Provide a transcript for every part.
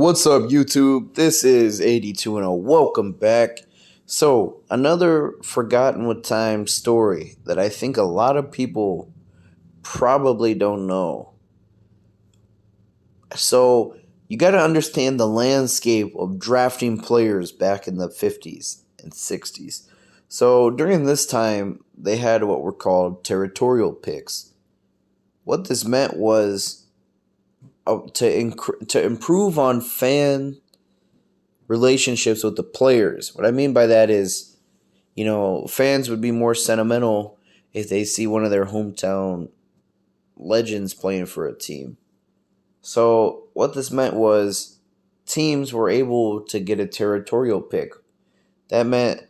What's up, YouTube? This is 82 and 0. Welcome back. So, another forgotten with time story that I think a lot of people probably don't know. So, you got to understand the landscape of drafting players back in the 50s and 60s. So, during this time, they had what were called territorial picks. What this meant was to improve on fan relationships with the players. What I mean by that is, fans would be more sentimental if they see one of their hometown legends playing for a team. So what this meant was teams were able to get a territorial pick. That meant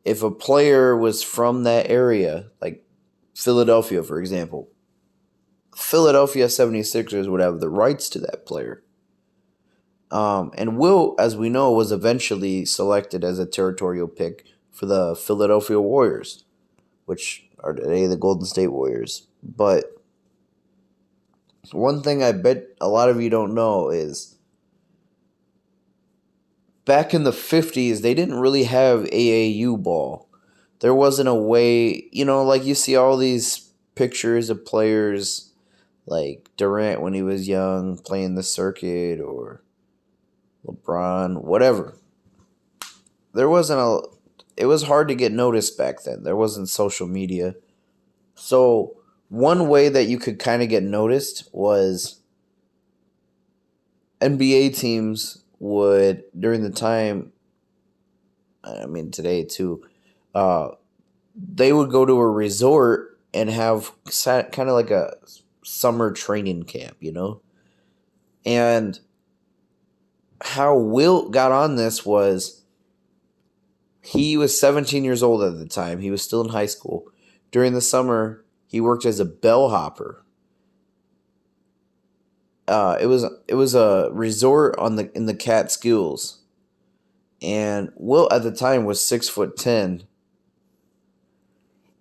if a player was from that area, like Philadelphia, for example, Philadelphia 76ers would have the rights to that player. And Wilt, as we know, was eventually selected as a territorial pick for the Philadelphia Warriors, which are today the Golden State Warriors. But one thing I bet a lot of you don't know is back in the 50s, they didn't really have AAU ball. There wasn't a way, like you see all these pictures of players like Durant when he was young playing the circuit, or LeBron, whatever. It was hard to get noticed back then. There wasn't social media. So one way that you could kind of get noticed was NBA teams would, during the time, today too, they would go to a resort and have kind of like a summer training camp, And how Wilt got on this was he was 17 years old at the time. He was still in high school. During the summer, he worked as a bellhopper. It was a resort in the Catskills, and Wilt at the time was 6'10",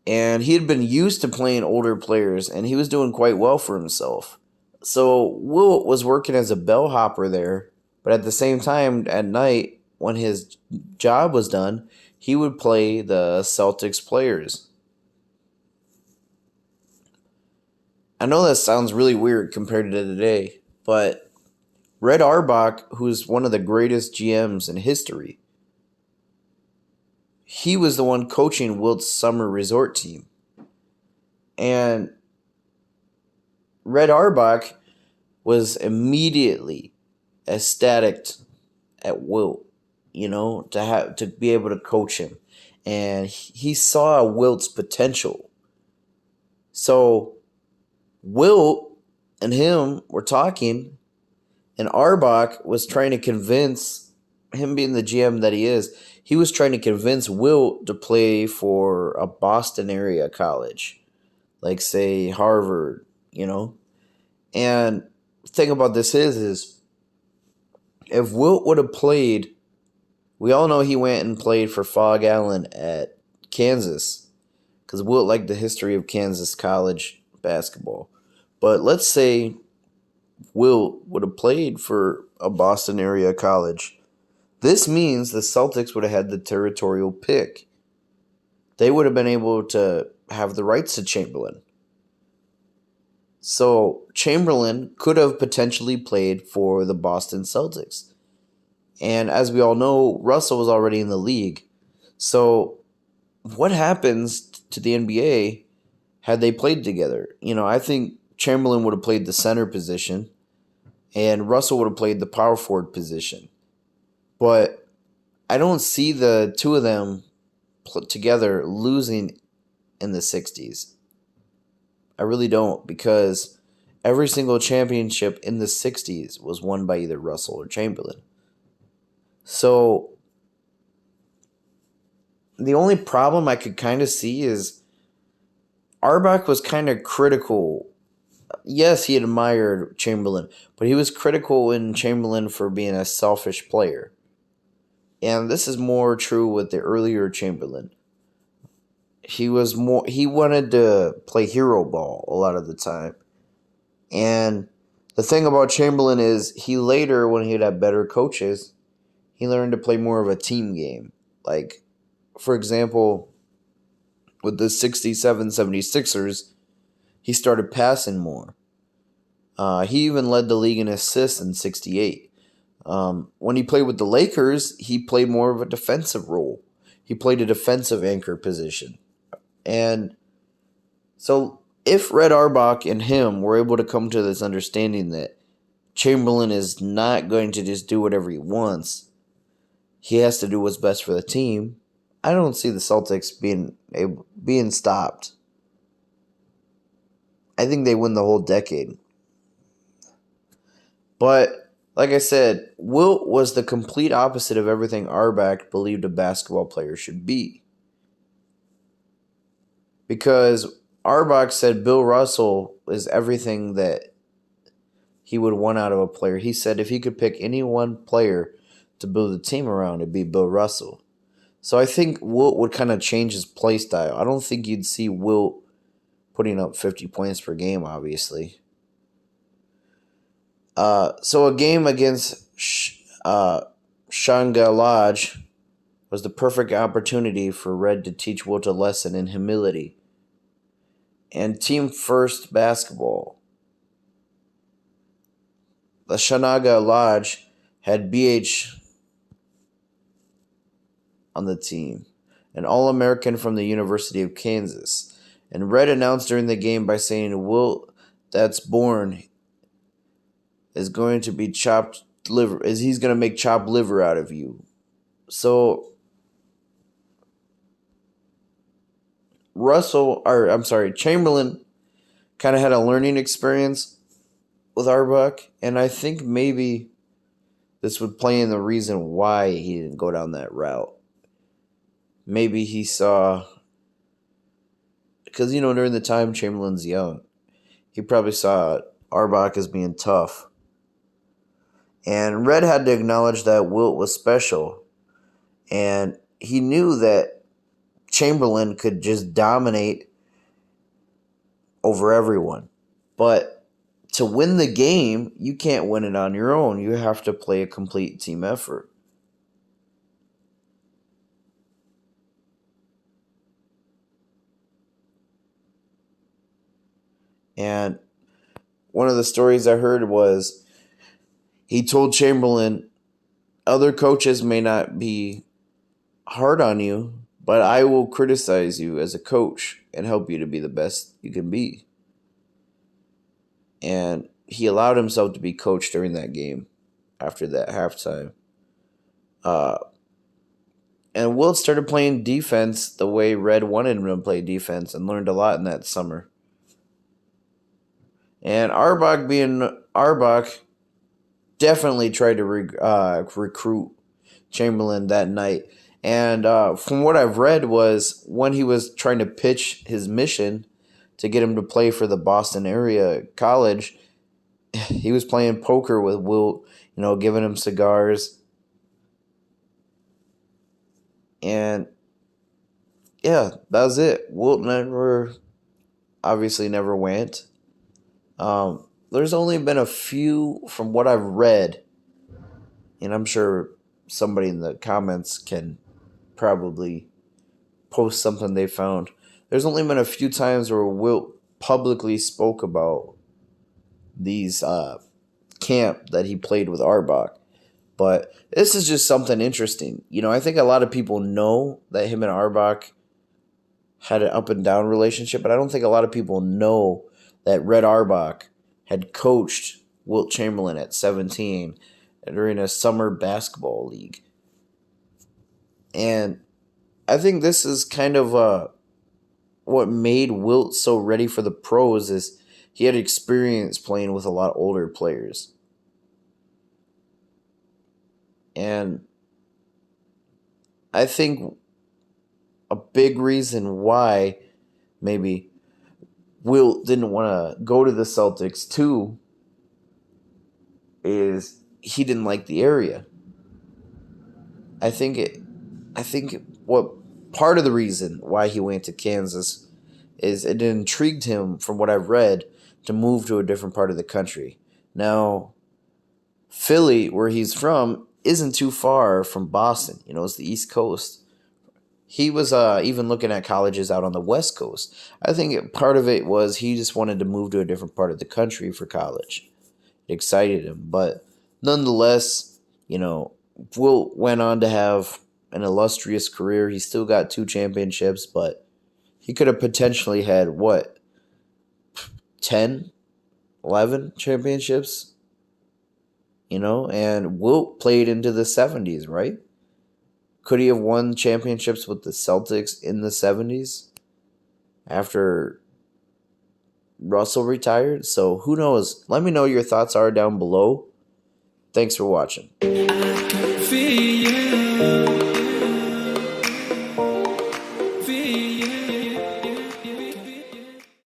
and he had been used to playing older players, and he was doing quite well for himself. So Wilt was working as a bellhopper there, but at the same time, at night, when his job was done, he would play the Celtics players. I know that sounds really weird compared to today, but Red Auerbach, who's one of the greatest GMs in history, he was the one coaching Wilt's summer resort team. And Red Auerbach was immediately ecstatic at Wilt, to be able to coach him. And he saw Wilt's potential. So Wilt and him were talking, and Auerbach was trying to convince him, being the GM that he is, he was trying to convince Wilt to play for a Boston area college, like say Harvard, And the thing about this is if Wilt would have played, we all know he went and played for Fog Allen at Kansas, because Wilt liked the history of Kansas college basketball. But let's say Wilt would have played for a Boston area college. This means the Celtics would have had the territorial pick. They would have been able to have the rights to Chamberlain. So Chamberlain could have potentially played for the Boston Celtics. And as we all know, Russell was already in the league. So what happens to the NBA had they played together? I think Chamberlain would have played the center position, and Russell would have played the power forward position. But I don't see the two of them together losing in the 60s. I really don't, because every single championship in the 60s was won by either Russell or Chamberlain. So the only problem I could kind of see is Auerbach was kind of critical. Yes, he admired Chamberlain, but he was critical in Chamberlain for being a selfish player. And this is more true with the earlier Chamberlain. He wanted to play hero ball a lot of the time. And The thing about Chamberlain is he later, when he had better coaches, he learned to play more of a team game. Like, for example, with the 67 76ers, he started passing more. He even led the league in assists in 68. When he played with the Lakers, he played more of a defensive role. He played a defensive anchor position. And so if Red Auerbach and him were able to come to this understanding that Chamberlain is not going to just do whatever he wants, he has to do what's best for the team, I don't see the Celtics being stopped. I think they win the whole decade. But, like I said, Wilt was the complete opposite of everything Auerbach believed a basketball player should be. Because Auerbach said Bill Russell is everything that he would want out of a player. He said if he could pick any one player to build a team around, it'd be Bill Russell. So I think Wilt would kind of change his play style. I don't think you'd see Wilt putting up 50 points per game, obviously. So a game against Shanga Lodge was the perfect opportunity for Red to teach Wilt a lesson in humility and team-first basketball. The Shanaga Lodge had BH on the team, an All-American from the University of Kansas. And Red announced during the game by saying, Wilt that's born is going to be chopped liver, he's going to make chopped liver out of you. So Chamberlain kind of had a learning experience with Auerbach, and I think maybe this would play in the reason why he didn't go down that route. Maybe he saw, because, during the time Chamberlain's young, he probably saw Auerbach as being tough. And Red had to acknowledge that Wilt was special, and he knew that Chamberlain could just dominate over everyone. But to win the game, you can't win it on your own. You have to play a complete team effort. And one of the stories I heard was he told Chamberlain, other coaches may not be hard on you, but I will criticize you as a coach and help you to be the best you can be. And he allowed himself to be coached during that game after that halftime. And Wilt started playing defense the way Red wanted him to play defense and learned a lot in that summer. And Auerbach definitely tried to recruit Chamberlain that night. And from what I've read was when he was trying to pitch his mission to get him to play for the Boston area college, he was playing poker with Wilt, giving him cigars. And yeah, that was it. Wilt obviously never went. There's only been a few from what I've read, and I'm sure somebody in the comments can probably post something they found. There's only been a few times where Wilt publicly spoke about these camp that he played with Auerbach. But this is just something interesting. I think a lot of people know that him and Auerbach had an up and down relationship, but I don't think a lot of people know that Red Auerbach had coached Wilt Chamberlain at 17 during a summer basketball league. And I think this is kind of what made Wilt so ready for the pros is he had experience playing with a lot older players. And I think a big reason why maybe Wilt didn't want to go to the Celtics too is he didn't like the area. I think what part of the reason why he went to Kansas is it intrigued him, from what I've read, to move to a different part of the country. Now, Philly, where he's from, isn't too far from Boston. It's the East Coast. He was even looking at colleges out on the West Coast. I think part of it was he just wanted to move to a different part of the country for college. It excited him. But nonetheless, Wilt went on to have an illustrious career. He still got 2 championships, but he could have potentially had, 10, 11 championships? And Wilt played into the 70s, right? Could he have won championships with the Celtics in the 70s after Russell retired? So who knows? Let me know your thoughts are down below. Thanks for watching.